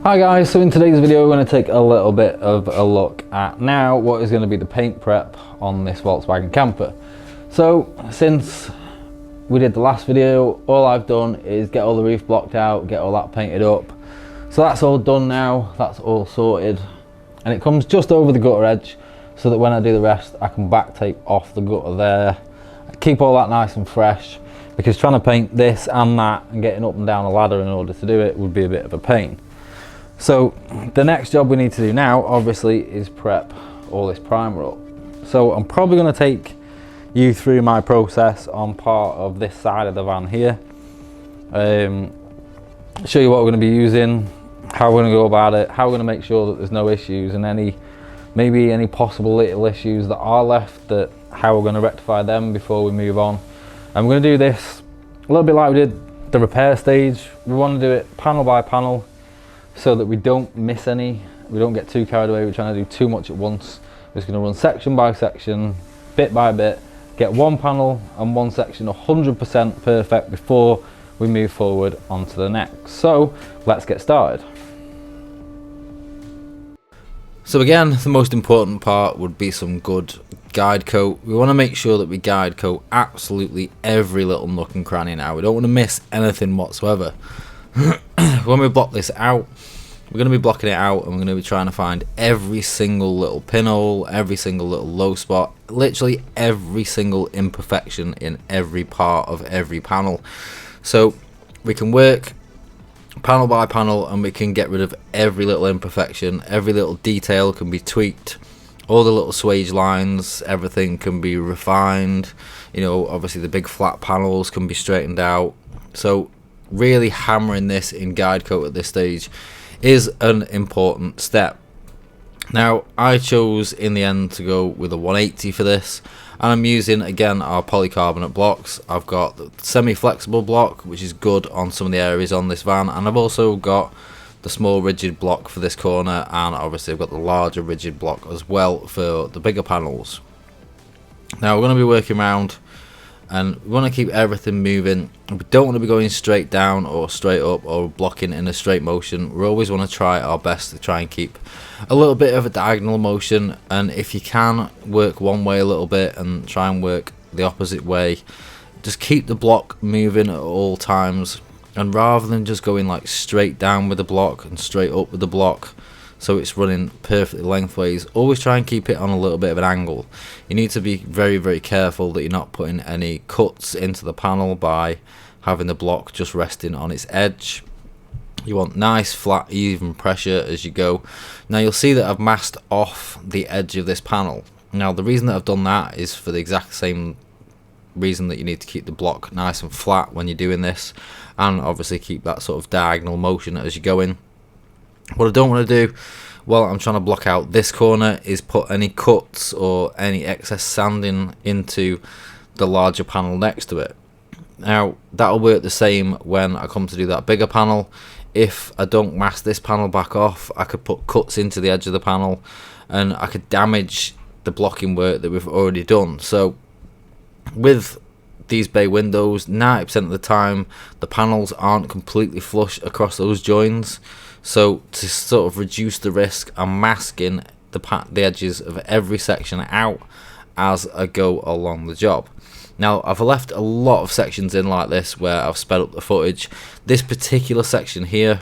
Hi guys, so in today's video we're going to take a little bit of a look at now what is going to be the paint prep on this Volkswagen camper. So since we did the last video, all I've done is get all the roof blocked out, get all that painted up. So that's all done now, that's all sorted, and it comes just over the gutter edge so that when I do the rest I can back tape off the gutter there, keep all that nice and fresh, because trying to paint this and that and getting up and down a ladder in order to do it would be a bit of a pain. So the next job we need to do now obviously is prep all this primer up. So I'm probably going to take you through my process on part of this side of the van here, show you what we're going to be using, how we're going to go about it, how we're going to make sure that there's no issues, and maybe any possible little issues that are left, that how we're going to rectify them before we move on. And we're going to do this a little bit like we did the repair stage. We want to do it panel by panel, so that we don't miss any, we don't get too carried away, we're trying to do too much at once. We're just going to run section by section, bit by bit, get one panel and one section 100% perfect before we move forward onto the next. So let's get started. So again, the most important part would be some good guide coat. We want to make sure that we guide coat absolutely every little nook and cranny now. We don't want to miss anything whatsoever. When we block this out, we're going to be blocking it out and we're going to be trying to find every single little pinhole, every single little low spot, literally every single imperfection in every part of every panel. So we can work panel by panel and we can get rid of every little imperfection, every little detail can be tweaked, all the little swage lines, everything can be refined, you know, obviously the big flat panels can be straightened out. So really hammering this in guide coat at this stage is an important step. Now I chose in the end to go with a 180 for this, and I'm using again our polycarbonate blocks. I've got the semi-flexible block, which is good on some of the areas on this van, and I've also got the small rigid block for this corner, and obviously I've got the larger rigid block as well for the bigger panels. Now we're going to be working around and we want to keep everything moving. We don't want to be going straight down or straight up or blocking in a straight motion. We always want to try our best to try and keep a little bit of a diagonal motion, and if you can work one way a little bit and try and work the opposite way, just keep the block moving at all times. And rather than just going like straight down with the block and straight up with the block so it's running perfectly lengthways, always try and keep it on a little bit of an angle. You need to be very, very careful that you're not putting any cuts into the panel by having the block just resting on its edge. You want nice, flat, even pressure as you go. Now you'll see that I've masked off the edge of this panel. Now the reason that I've done that is for the exact same reason that you need to keep the block nice and flat when you're doing this, and obviously keep that sort of diagonal motion as you go in. What I don't want to do while I'm trying to block out this corner is put any cuts or any excess sanding into the larger panel next to it. Now that'll work the same when I come to do that bigger panel. If I don't mask this panel back off, I could put cuts into the edge of the panel and I could damage the blocking work that we've already done. So with these bay windows, 90% of the time the panels aren't completely flush across those joins. So to sort of reduce the risk, I'm masking the edges of every section out as I go along the job. Now I've left a lot of sections in like this where I've sped up the footage. This particular section here,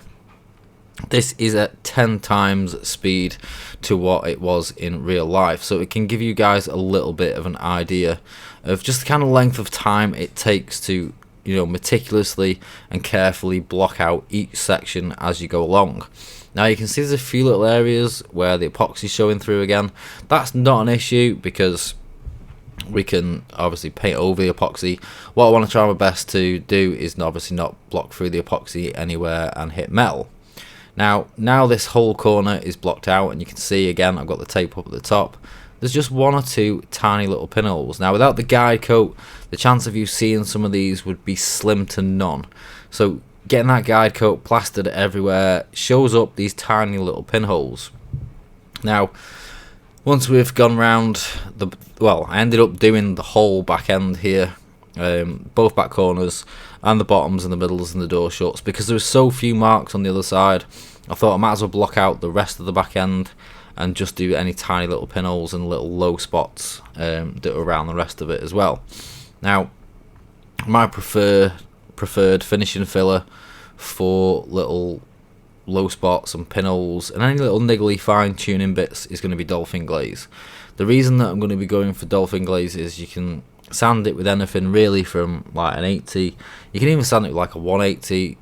this is at 10 times speed to what it was in real life, so it can give you guys a little bit of an idea of just the kind of length of time it takes to, you know, meticulously and carefully block out each section as you go along. Now you can see there's a few little areas where the epoxy is showing through again. That's not an issue because we can obviously paint over the epoxy. What I want to try my best to do is obviously not block through the epoxy anywhere and hit metal. Now this whole corner is blocked out, and you can see again I've got the tape up at the top. There's just one or two tiny little pinholes. Now without the guide coat, the chance of you seeing some of these would be slim to none. So getting that guide coat plastered everywhere shows up these tiny little pinholes. Now once we've gone round I ended up doing the whole back end here both back corners and the bottoms and the middles and the door shuts. Because there was so few marks on the other side, I thought I might as well block out the rest of the back end and just do any tiny little pinholes and little low spots that are around the rest of it as well. Now, my preferred finishing filler for little low spots and pinholes and any little niggly fine tuning bits is going to be dolphin glaze. The reason that I'm going to be going for dolphin glaze is you can sand it with anything really, from like an 80, you can even sand it with like a 180,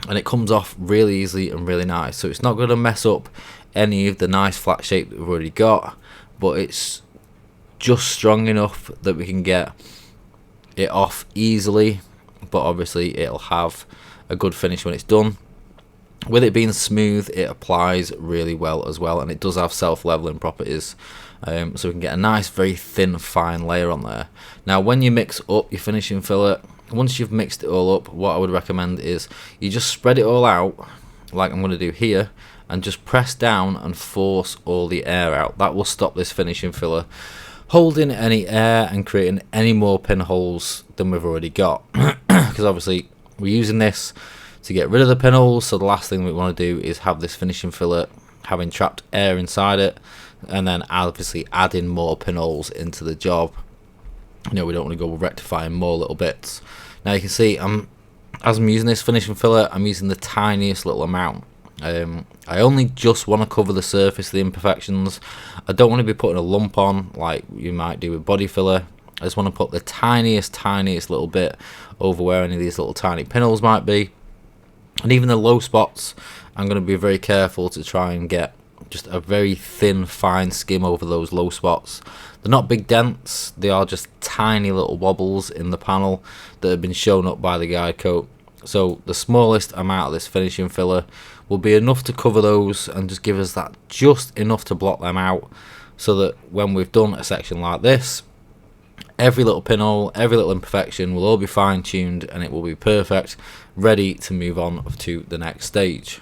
and it comes off really easily and really nice. So it's not going to mess up any of the nice flat shape that we've already got, but it's just strong enough that we can get it off easily, but obviously it'll have a good finish when it's done. With it being smooth, it applies really well as well, and it does have self-leveling properties, so we can get a nice very thin fine layer on there. Now when you mix up your finishing filler, once you've mixed it all up, what I would recommend is you just spread it all out like I'm going to do here, and just press down and force all the air out. That will stop this finishing filler holding any air and creating any more pinholes than we've already got. Because obviously we're using this to get rid of the pinholes, so the last thing we want to do is have this finishing filler having trapped air inside it, and then obviously adding more pinholes into the job. You know, we don't want to go rectifying more little bits. Now you can see as I'm using this finishing filler, I'm using the tiniest little amount. I only just want to cover the surface of the imperfections. I don't want to be putting a lump on like you might do with body filler. I just want to put the tiniest little bit over where any of these little tiny pinholes might be. And even the low spots, I'm going to be very careful to try and get just a very thin fine skim over those low spots. They're not big dents, they are just tiny little wobbles in the panel that have been shown up by the guide coat. So the smallest amount of this finishing filler will be enough to cover those and just give us that just enough to block them out, so that when we've done a section like this, every little pinhole, every little imperfection will all be fine tuned and it will be perfect, ready to move on to the next stage.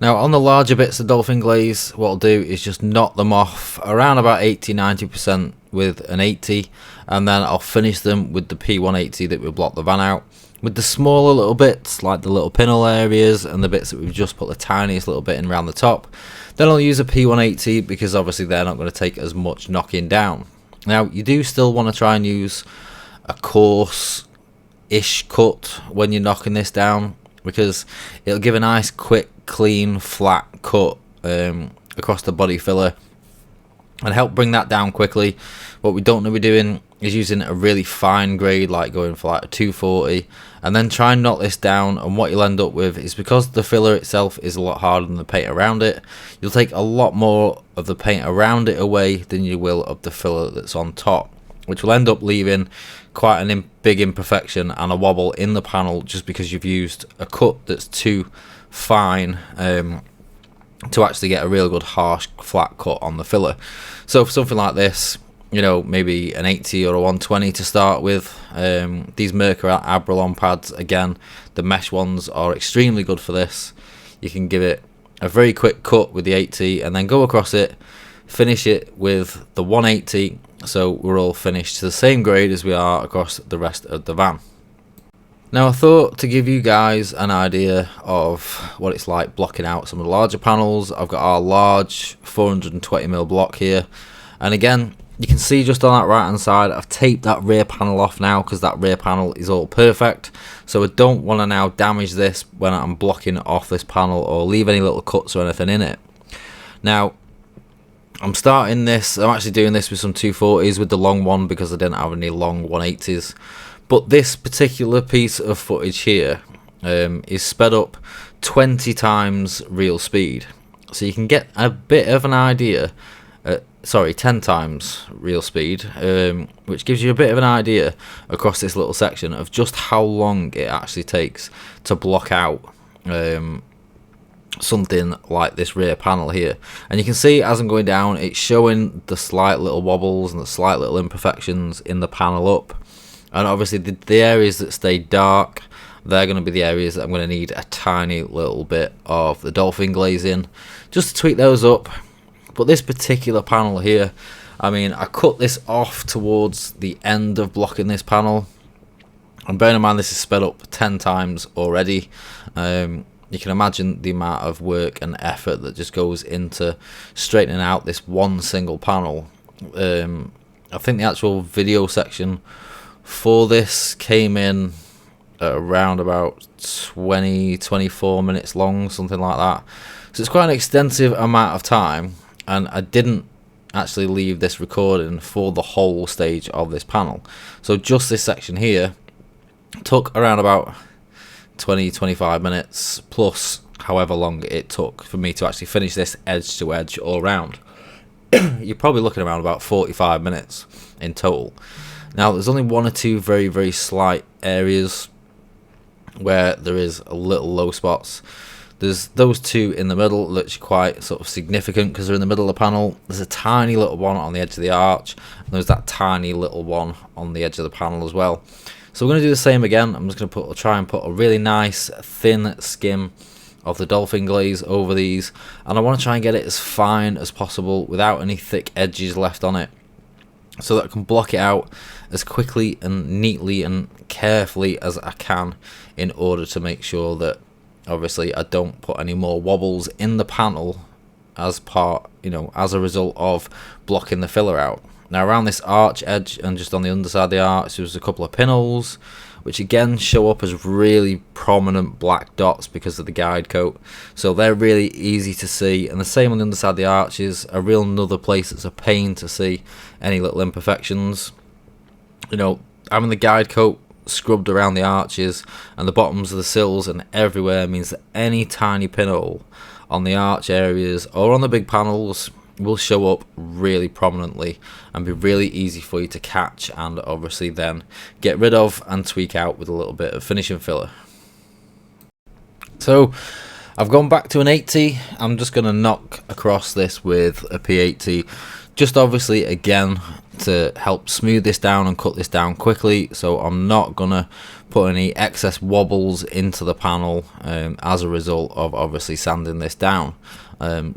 Now on the larger bits of dolphin glaze, what I'll do is just knock them off around about 80-90% with an 80, and then I'll finish them with the P180 that will block the van out. With the smaller little bits, like the little pinhole areas and the bits that we've just put the tiniest little bit in around the top, then I'll use a P180, because obviously they're not going to take as much knocking down. Now you do still want to try and use a coarse-ish cut when you're knocking this down, because it'll give a nice quick, clean, flat cut across the body filler and help bring that down quickly. What we don't want to be doing is using a really fine grade, like going for like a 240, and then try and knock this down, and what you'll end up with is, because the filler itself is a lot harder than the paint around it, you'll take a lot more of the paint around it away than you will of the filler that's on top, which will end up leaving quite a big imperfection and a wobble in the panel, just because you've used a cut that's too fine to actually get a real good harsh flat cut on the filler. So for something like this, you know, maybe an 80 or a 120 to start with. These Merkur Abralon pads, again, the mesh ones are extremely good for this. You can give it a very quick cut with the 80 and then go across it, finish it with the 180, so we're all finished to the same grade as we are across the rest of the van. Now I thought to give you guys an idea of what it's like blocking out some of the larger panels. I've got our large 420mm block here, and again, you can see just on that right hand side, I've taped that rear panel off now, because that rear panel is all perfect. So I don't want to now damage this when I'm blocking off this panel or leave any little cuts or anything in it. Now I'm actually doing this with some 240s with the long one, because I didn't have any long 180s. But this particular piece of footage here is sped up 20 times real speed, so you can get a bit of an idea. 10 times real speed, which gives you a bit of an idea across this little section of just how long it actually takes to block out something like this rear panel here. And you can see as I'm going down, it's showing the slight little wobbles and the slight little imperfections in the panel up. And obviously the areas that stay dark, they're going to be the areas that I'm going to need a tiny little bit of the dolphin glaze in, just to tweak those up. But this particular panel here, I mean, I cut this off towards the end of blocking this panel, and bearing in mind this is sped up 10 times already. You can imagine the amount of work and effort that just goes into straightening out this one single panel. I think the actual video section for this came in at around about 24 minutes long, something like that. So it's quite an extensive amount of time, and I didn't actually leave this recording for the whole stage of this panel. So just this section here took around about 20-25 minutes, plus however long it took for me to actually finish this edge to edge all round. You're probably looking around about 45 minutes in total. Now there's only one or two very, very slight areas where there is a little low spots. There's those two in the middle, literally quite sort of significant because they're in the middle of the panel. There's a tiny little one on the edge of the arch, and there's that tiny little one on the edge of the panel as well. So we're going to do the same again. I'm just going to try and put a really nice thin skim of the dolphin glaze over these, and I want to try and get it as fine as possible without any thick edges left on it, so that I can block it out as quickly and neatly and carefully as I can, in order to make sure that obviously I don't put any more wobbles in the panel as a result of blocking the filler out. Now around this arch edge and just on the underside of the arch, there's a couple of pinholes which again show up as really prominent black dots because of the guide coat, so they're really easy to see. And the same on the underside of the arches, a real another place that's a pain to see any little imperfections. Having the guide coat scrubbed around the arches and the bottoms of the sills and everywhere means that any tiny pinhole on the arch areas or on the big panels will show up really prominently and be really easy for you to catch, and obviously then get rid of and tweak out with a little bit of finishing filler. So I've gone back to an 80. I'm just going to knock across this with a P80, just obviously again to help smooth this down and cut this down quickly. So I'm not going to put any excess wobbles into the panel as a result of obviously sanding this down.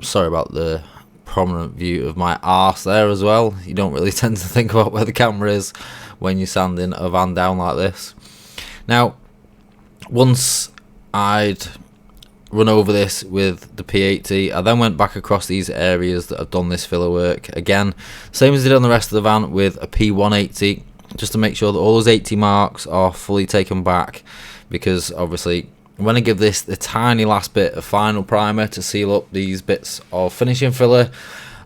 Sorry about the prominent view of my arse there as well. You don't really tend to think about where the camera is when you're sanding a van down like this. Now once I'd run over this with the P80, I then went back across these areas that I've done this filler work again, same as I did on the rest of the van, with a P180, just to make sure that all those 80 marks are fully taken back, because obviously when I give this the tiny last bit of final primer to seal up these bits of finishing filler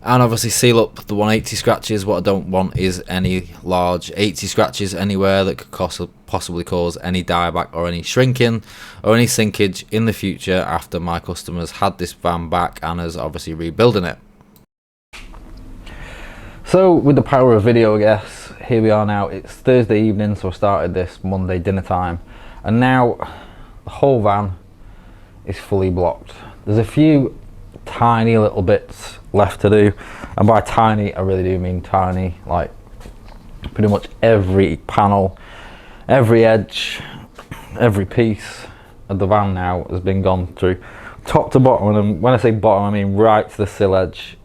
and obviously seal up the 180 scratches, what I don't want is any large 80 scratches anywhere that could possibly cause any dieback or any shrinking or any sinkage in the future after my customer's had this van back and is obviously rebuilding it. So with the power of video, I guess, here we are now. It's Thursday evening, so I started this Monday dinner time, and now the whole van is fully blocked. There's a few tiny little bits left to do, and by tiny I really do mean tiny. Like pretty much every panel, every edge, every piece of the van now has been gone through top to bottom, and when I say bottom I mean right to the sill edge,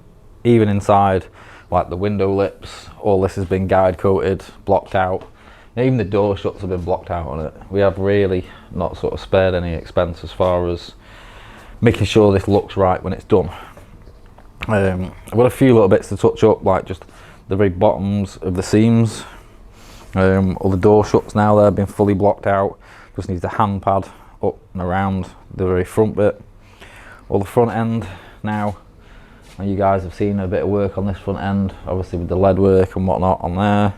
even inside like the window lips. All this has been guide coated, blocked out. Even the door shuts have been blocked out on it. We have really not sort of spared any expense as far as making sure this looks right when it's done. I've got a few little bits to touch up, like just the very bottoms of the seams. All the door shuts now, they've been fully blocked out. Just needs a hand pad up and around the very front bit. All the front end now, and you guys have seen a bit of work on this front end, obviously with the lead work and whatnot on there.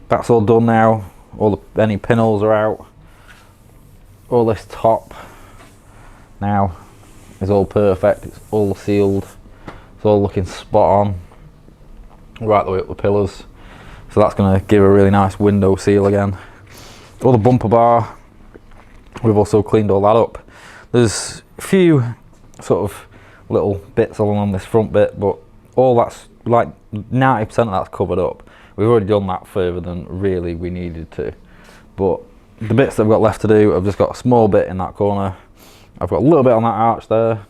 That's all done now. Any pinholes are out. All this top now is all perfect. It's all sealed. It's all looking spot on right the way up the pillars. So that's going to give a really nice window seal again. All the bumper bar, we've also cleaned all that up. There's a few sort of little bits along this front bit, but all that's like 90% of that's covered up. We've already done that further than really we needed to. But the bits that I've got left to do, I've just got a small bit in that corner. I've got a little bit on that arch there,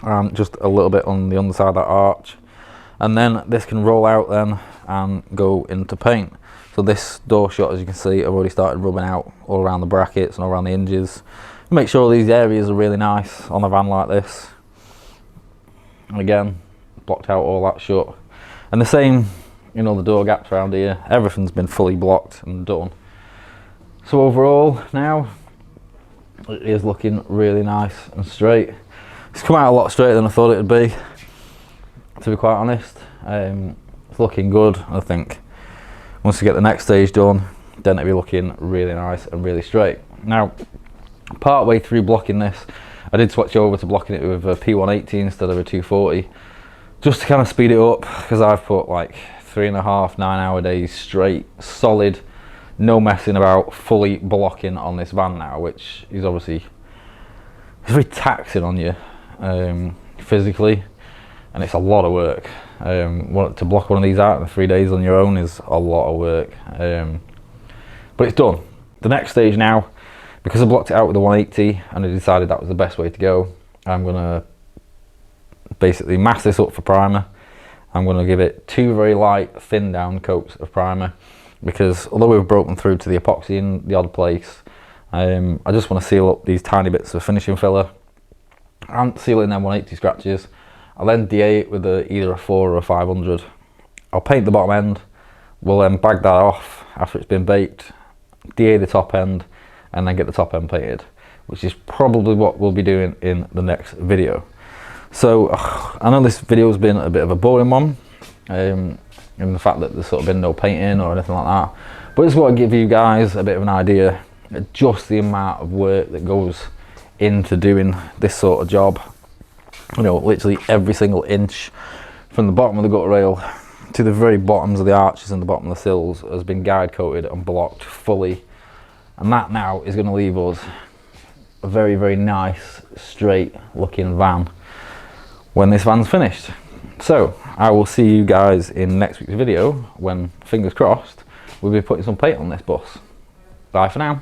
and just a little bit on the underside of that arch. and then this can roll out then and go into paint. So this door shot, as you can see, I've already started rubbing out all around the brackets and all around the hinges. Make sure these areas are really nice on a van like this. And again, blocked out all that shut. And the same, you know, the door gaps around here, everything's been fully blocked and done. So overall now, it is looking really nice and straight. It's come out a lot straighter than I thought it would be, to be quite honest. It's looking good. I think once we get the next stage done, then it'll be looking really nice and really straight. Now, part way through blocking this, I did switch over to blocking it with a P180 instead of a 240, just to kind of speed it up, because I've put like 3.5 9-hour days straight, solid, no messing about, fully blocking on this van now, which is obviously, it's very taxing on you physically, and it's a lot of work. To block one of these out in 3 days on your own is a lot of work, but it's done. The next stage now, because I blocked it out with the 180 and I decided that was the best way to go, I'm going to basically mask this up for primer. I'm going to give it 2 very light thin down coats of primer, because although we've broken through to the epoxy in the odd place, I just want to seal up these tiny bits of finishing filler and seal in them 180 scratches. I'll then DA it with either a 4 or a 500. I'll paint the bottom end, we'll then bag that off after it's been baked, DA the top end, and then get the top end painted, which is probably what we'll be doing in the next video. So I know this video has been a bit of a boring one, in the fact that there's sort of been no painting or anything like that, but I just want to give you guys a bit of an idea of just the amount of work that goes into doing this sort of job. You know, literally every single inch from the bottom of the gutter rail to the very bottoms of the arches and the bottom of the sills has been guide coated and blocked fully, and that now is going to leave us a very, very nice straight looking van when this van's finished. So I will see you guys in next week's video when, fingers crossed, we'll be putting some paint on this bus. Bye for now.